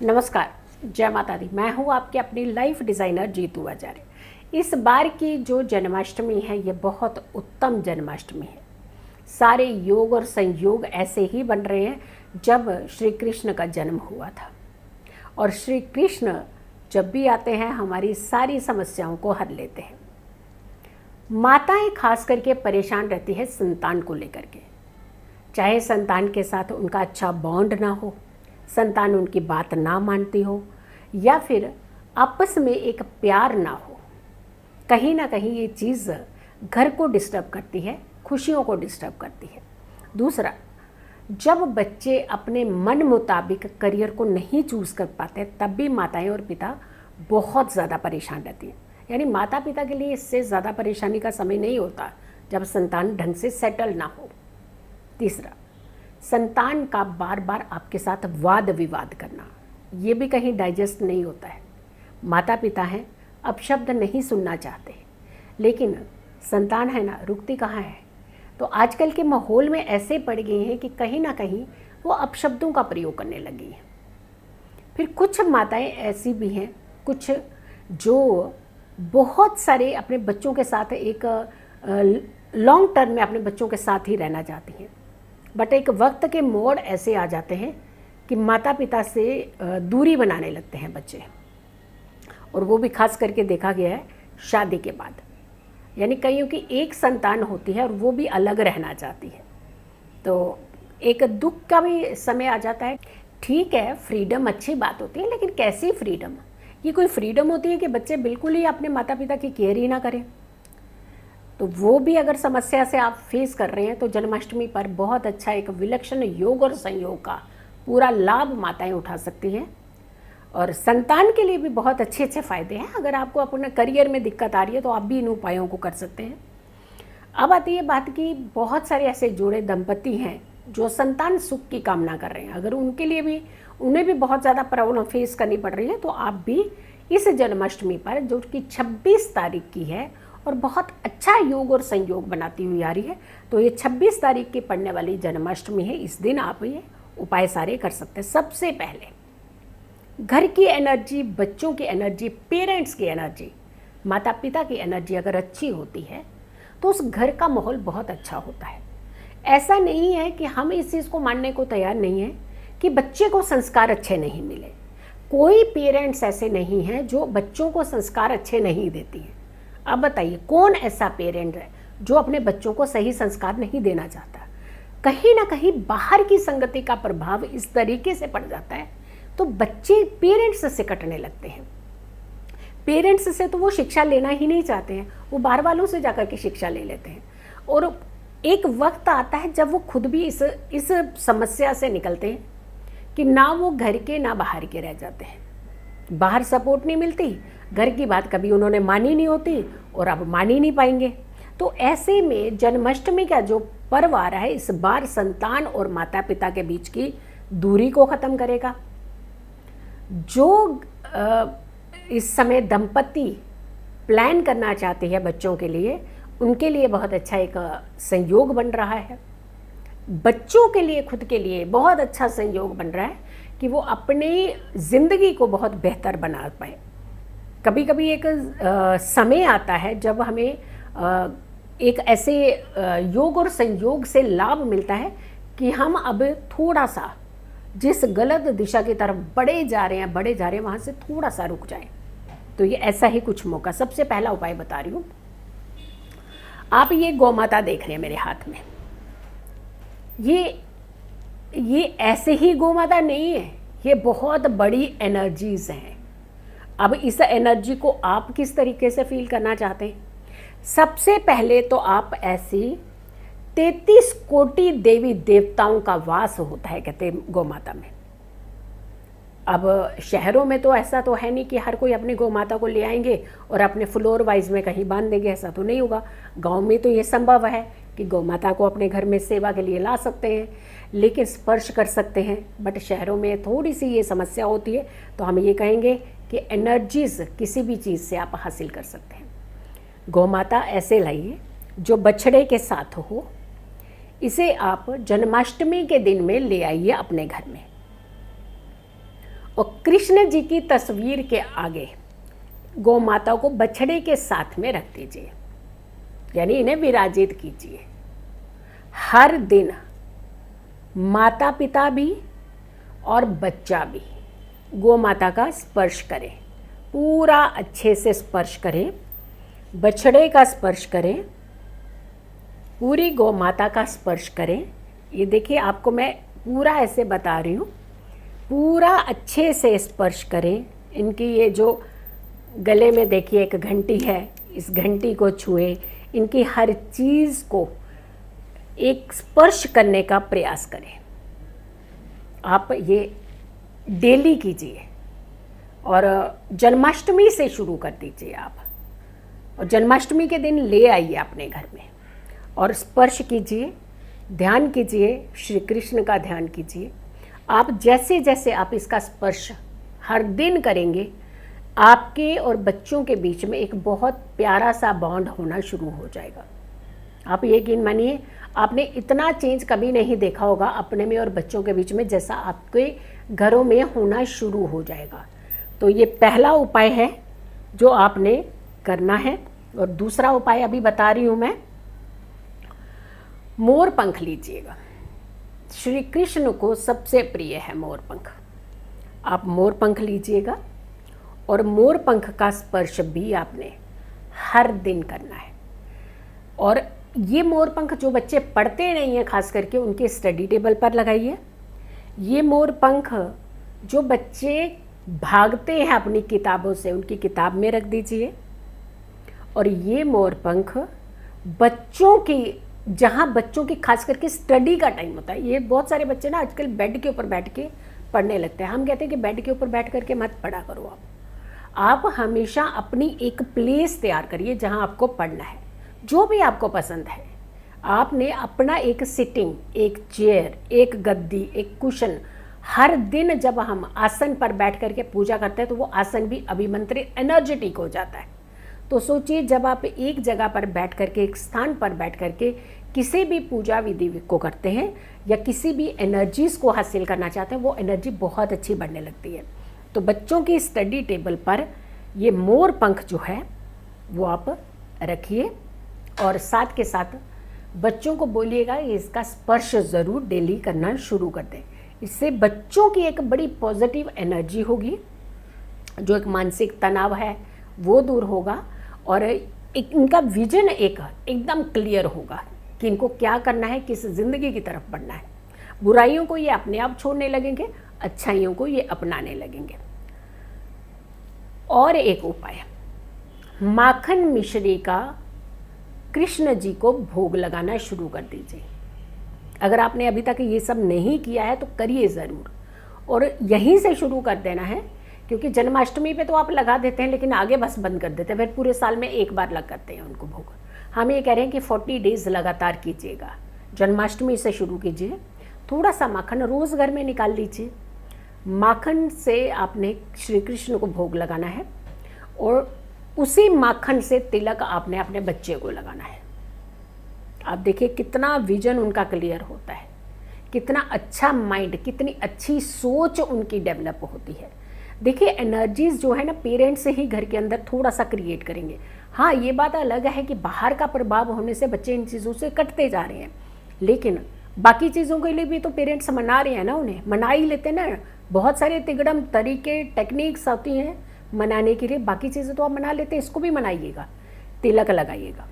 नमस्कार, जय माता दी। मैं हूँ आपकी अपनी लाइफ डिज़ाइनर जीतू आचार्य। इस बार की जो जन्माष्टमी है ये बहुत उत्तम जन्माष्टमी है। सारे योग और संयोग ऐसे ही बन रहे हैं जब श्री कृष्ण का जन्म हुआ था। और श्री कृष्ण जब भी आते हैं हमारी सारी समस्याओं को हल लेते हैं। माताएं खास करके परेशान रहती है संतान को लेकर के, चाहे संतान के साथ उनका अच्छा बॉन्ड ना हो, संतान उनकी बात ना मानती हो, या फिर आपस में एक प्यार ना हो। कहीं ना कहीं ये चीज़ घर को डिस्टर्ब करती है, खुशियों को डिस्टर्ब करती है। दूसरा, जब बच्चे अपने मन मुताबिक करियर को नहीं चूज़ कर पाते तब भी माताएं और पिता बहुत ज़्यादा परेशान रहती हैं। यानी माता पिता के लिए इससे ज़्यादा परेशानी का समय नहीं होता जब संतान ढंग से सेटल ना हो। तीसरा, संतान का बार बार आपके साथ वाद विवाद करना, ये भी कहीं डाइजेस्ट नहीं होता है। माता पिता हैं, अपशब्द नहीं सुनना चाहते, लेकिन संतान है ना, रुकती कहाँ है। तो आजकल के माहौल में ऐसे पड़ गए हैं कि कहीं ना कहीं वो अपशब्दों का प्रयोग करने लगी हैं। फिर कुछ माताएं ऐसी भी हैं, कुछ जो बहुत सारे अपने बच्चों के साथ एक लॉन्ग टर्म में अपने बच्चों के साथ ही रहना चाहती हैं, बट एक वक्त के मोड़ ऐसे आ जाते हैं कि माता पिता से दूरी बनाने लगते हैं बच्चे। और वो भी खास करके देखा गया है शादी के बाद। यानी कईयों की एक संतान होती है और वो भी अलग रहना चाहती है, तो एक दुख का भी समय आ जाता है। ठीक है, फ्रीडम अच्छी बात होती है, लेकिन कैसी फ्रीडम? ये कोई फ्रीडम होती है कि बच्चे बिल्कुल ही अपने माता पिता की केयर ही ना करें? तो वो भी अगर समस्या से आप फेस कर रहे हैं तो जन्माष्टमी पर बहुत अच्छा एक विलक्षण योग और संयोग का पूरा लाभ माताएं उठा सकती हैं। और संतान के लिए भी बहुत अच्छे अच्छे फ़ायदे हैं। अगर आपको अपने करियर में दिक्कत आ रही है तो आप भी इन उपायों को कर सकते हैं। अब आती है बात की, बहुत सारे ऐसे जोड़े दंपति हैं जो संतान सुख की कामना कर रहे हैं। अगर उनके लिए भी, उन्हें भी बहुत ज़्यादा प्रॉब्लम फेस करनी पड़ रही है, तो आप भी इस जन्माष्टमी पर, जो कि 26 तारीख की है और बहुत अच्छा योग और संयोग बनाती हुई आ रही है, तो ये 26 तारीख की पड़ने वाली जन्माष्टमी है। इस दिन आप ये उपाय सारे कर सकते हैं। सबसे पहले घर की एनर्जी, बच्चों की एनर्जी, पेरेंट्स की एनर्जी, माता पिता की एनर्जी अगर अच्छी होती है तो उस घर का माहौल बहुत अच्छा होता है। ऐसा नहीं है कि हम इस चीज़ को मानने को तैयार नहीं है कि बच्चे को संस्कार अच्छे नहीं मिले। कोई पेरेंट्स ऐसे नहीं हैं जो बच्चों को संस्कार अच्छे नहीं देती हैं। अब बताइए, कौन ऐसा पेरेंट है जो अपने बच्चों को सही संस्कार नहीं देना चाहता? कहीं ना कहीं बाहर की संगति का प्रभाव इस तरीके से पड़ जाता है तो बच्चे पेरेंट्स से कटने लगते हैं। पेरेंट्स से तो वो शिक्षा लेना ही नहीं चाहते हैं, वो बाहर वालों से जाकर के शिक्षा ले लेते हैं। और एक वक्त आता है जब वो खुद भी इस समस्या से निकलते हैं कि ना वो घर के ना बाहर के रह जाते हैं। बाहर सपोर्ट नहीं मिलती, घर की बात कभी उन्होंने मानी नहीं होती और अब मान ही नहीं पाएंगे। तो ऐसे में जन्माष्टमी का जो पर्व आ रहा है, इस बार संतान और माता पिता के बीच की दूरी को ख़त्म करेगा। जो इस समय दंपति प्लान करना चाहते हैं बच्चों के लिए, उनके लिए बहुत अच्छा एक संयोग बन रहा है। बच्चों के लिए, खुद के लिए बहुत अच्छा संयोग बन रहा है कि वो अपनी ज़िंदगी को बहुत बेहतर बना पाए। कभी कभी एक समय आता है जब हमें एक ऐसे योग और संयोग से लाभ मिलता है कि हम अब थोड़ा सा जिस गलत दिशा की तरफ बढ़े जा रहे हैं वहाँ से थोड़ा सा रुक जाएं। तो ये ऐसा ही कुछ मौका। सबसे पहला उपाय बता रही हूँ। आप ये गौ माता देख रहे हैं मेरे हाथ में, ये ऐसे ही गौ माता नहीं है, ये बहुत बड़ी एनर्जीज हैं। अब इस एनर्जी को आप किस तरीके से फील करना चाहते हैं? सबसे पहले तो आप ऐसी 33 कोटि देवी देवताओं का वास होता है, कहते हैं गौ माता में। अब शहरों में तो ऐसा तो है नहीं कि हर कोई अपनी गौ माता को ले आएंगे और अपने फ्लोर वाइज में कहीं बांध देंगे, ऐसा तो नहीं होगा। गांव में तो ये संभव है कि गौ माता को अपने घर में सेवा के लिए ला सकते हैं, लेकिन स्पर्श कर सकते हैं। बट शहरों में थोड़ी सी ये समस्या होती है, तो हम ये कहेंगे कि एनर्जीज किसी भी चीज़ से आप हासिल कर सकते हैं। गौ माता ऐसे लाइए जो बछड़े के साथ हो, इसे आप जन्माष्टमी के दिन में ले आइए अपने घर में। और कृष्ण जी की तस्वीर के आगे गौ माता को बछड़े के साथ में रख दीजिए, यानी इन्हें विराजित कीजिए। हर दिन माता पिता भी और बच्चा भी गौ माता का स्पर्श करें, पूरा अच्छे से स्पर्श करें, बछड़े का स्पर्श करें, पूरी गौ माता का स्पर्श करें। ये देखिए, आपको मैं पूरा ऐसे बता रही हूँ, पूरा अच्छे से स्पर्श करें। इनकी ये जो गले में देखिए एक घंटी है, इस घंटी को छुए, इनकी हर चीज़ को एक स्पर्श करने का प्रयास करें। आप ये डेली कीजिए और जन्माष्टमी से शुरू कर दीजिए आप, और जन्माष्टमी के दिन ले आइए अपने घर में और स्पर्श कीजिए, ध्यान कीजिए, श्री कृष्ण का ध्यान कीजिए। आप जैसे जैसे आप इसका स्पर्श हर दिन करेंगे, आपके और बच्चों के बीच में एक बहुत प्यारा सा बॉन्ड होना शुरू हो जाएगा। आप यकीन मानिए, आपने इतना चेंज कभी नहीं देखा होगा अपने में और बच्चों के बीच में जैसा आपके घरों में होना शुरू हो जाएगा। तो ये पहला उपाय है जो आपने करना है। और दूसरा उपाय अभी बता रही हूँ मैं, मोर पंख लीजिएगा। श्री कृष्ण को सबसे प्रिय है मोर पंख। आप मोर पंख लीजिएगा और मोर पंख का स्पर्श भी आपने हर दिन करना है। और ये मोर पंख जो बच्चे पढ़ते नहीं हैं खास करके, उनके स्टडी टेबल पर लगाइए। ये मोर पंख जो बच्चे भागते हैं अपनी किताबों से, उनकी किताब में रख दीजिए। और ये मोर पंख बच्चों की, जहाँ बच्चों की खास करके स्टडी का टाइम होता है, ये बहुत सारे बच्चे ना आजकल बेड के ऊपर बैठ के पढ़ने लगते हैं। हम कहते हैं कि बेड के ऊपर बैठ करके मत पढ़ा करो। आप हमेशा अपनी एक प्लेस तैयार करिए जहाँ आपको पढ़ना है, जो भी आपको पसंद है। आपने अपना एक सिटिंग, एक चेयर, एक गद्दी, एक कुशन, हर दिन जब हम आसन पर बैठ करके पूजा करते हैं तो वो आसन भी अभिमंत्रित, एनर्जेटिक हो जाता है। तो सोचिए, जब आप एक जगह पर बैठ करके, एक स्थान पर बैठ करके किसी भी पूजा विधि को करते हैं या किसी भी एनर्जीज़ को हासिल करना चाहते हैं, वो एनर्जी बहुत अच्छी बढ़ने लगती है। तो बच्चों की स्टडी टेबल पर ये मोर पंख जो है वो आप रखिए और साथ के साथ बच्चों को बोलिएगा इसका स्पर्श ज़रूर डेली करना शुरू कर दें। इससे बच्चों की एक बड़ी पॉजिटिव एनर्जी होगी, जो एक मानसिक तनाव है वो दूर होगा और एक इनका विजन एकदम क्लियर होगा कि इनको क्या करना है, किस ज़िंदगी की तरफ बढ़ना है। बुराइयों को ये अपने आप छोड़ने लगेंगे, अच्छाइयों को ये अपनाने लगेंगे। और एक उपाय, माखन मिश्री का कृष्ण जी को भोग लगाना शुरू कर दीजिए। अगर आपने अभी तक ये सब नहीं किया है तो करिए ज़रूर, और यहीं से शुरू कर देना है, क्योंकि जन्माष्टमी पे तो आप लगा देते हैं लेकिन आगे बस बंद कर देते हैं, फिर पूरे साल में एक बार लग करते हैं उनको भोग। हम ये कह रहे हैं कि 40 डेज़ लगातार कीजिएगा। जन्माष्टमी से शुरू कीजिए। थोड़ा सा माखन रोज़ घर में निकाल लीजिए। माखन से आपने श्री कृष्ण को भोग लगाना है और उसी माखन से तिलक आपने अपने बच्चे को लगाना है। आप देखिए कितना विजन उनका क्लियर होता है, कितना अच्छा माइंड, कितनी अच्छी सोच उनकी डेवलप होती है। देखिए एनर्जीज जो है ना, पेरेंट्स से ही घर के अंदर थोड़ा सा क्रिएट करेंगे। हाँ, ये बात अलग है कि बाहर का प्रभाव होने से बच्चे इन चीज़ों से कटते जा रहे हैं, लेकिन बाकी चीज़ों के लिए भी तो पेरेंट्स मना रहे हैं ना, उन्हें मना ही लेते हैं ना। बहुत सारे तिगड़म तरीके, टेक्निक्स आती हैं मनाने के लिए। बाकी चीज़ें तो आप मना लेते हैं, इसको भी मनाइएगा, तिलक लगाइएगा।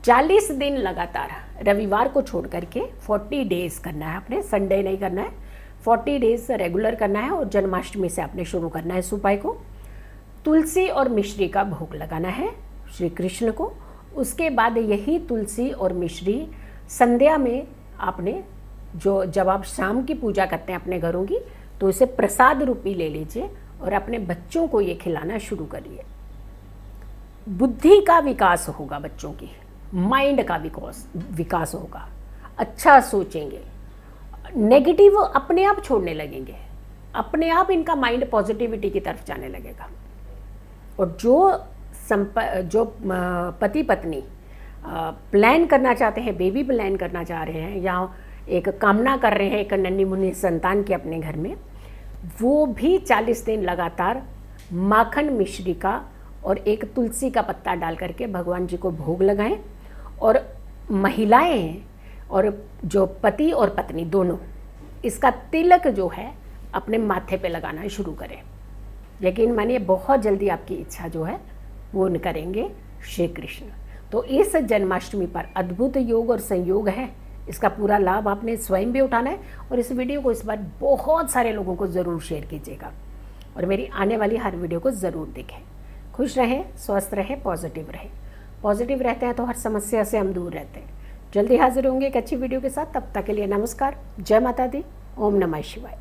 40 दिन लगातार, रविवार को छोड़ करके 40 डेज़ करना है आपने, संडे नहीं करना है। 40 डेज़ रेगुलर करना है और जन्माष्टमी से आपने शुरू करना है इस उपाय को। तुलसी और मिश्री का भोग लगाना है श्री कृष्ण को। उसके बाद यही तुलसी और मिश्री संध्या में आपने, जो जब आप शाम की पूजा करते हैं अपने घरों की, तो इसे प्रसाद रूपी ले लीजिए और अपने बच्चों को ये खिलाना शुरू करिए। बुद्धि का विकास होगा, बच्चों की माइंड का विकास होगा, अच्छा सोचेंगे, नेगेटिव अपने आप छोड़ने लगेंगे, अपने आप इनका माइंड पॉजिटिविटी की तरफ जाने लगेगा। और जो पति पत्नी प्लान करना चाहते हैं, बेबी प्लान करना चाह रहे हैं या एक कामना कर रहे हैं एक नन्ही मुन्नी संतान की अपने घर में, वो भी 40 दिन लगातार माखन मिश्री का और एक तुलसी का पत्ता डाल करके भगवान जी को भोग लगाएं। और महिलाएं हैं और जो पति और पत्नी दोनों इसका तिलक जो है अपने माथे पे लगाना शुरू करें। यकीन मानिए बहुत जल्दी आपकी इच्छा जो है पूर्ण करेंगे श्री कृष्ण। तो इस जन्माष्टमी पर अद्भुत योग और संयोग है, इसका पूरा लाभ आपने स्वयं भी उठाना है। और इस वीडियो को इस बार बहुत सारे लोगों को ज़रूर शेयर कीजिएगा और मेरी आने वाली हर वीडियो को ज़रूर देखें। खुश रहें, स्वस्थ रहें, पॉजिटिव रहें। पॉजिटिव रहते हैं तो हर समस्या से हम दूर रहते हैं। जल्दी हाजिर होंगे एक अच्छी वीडियो के साथ। तब तक के लिए नमस्कार, जय माता दी, ओम नमः शिवाय।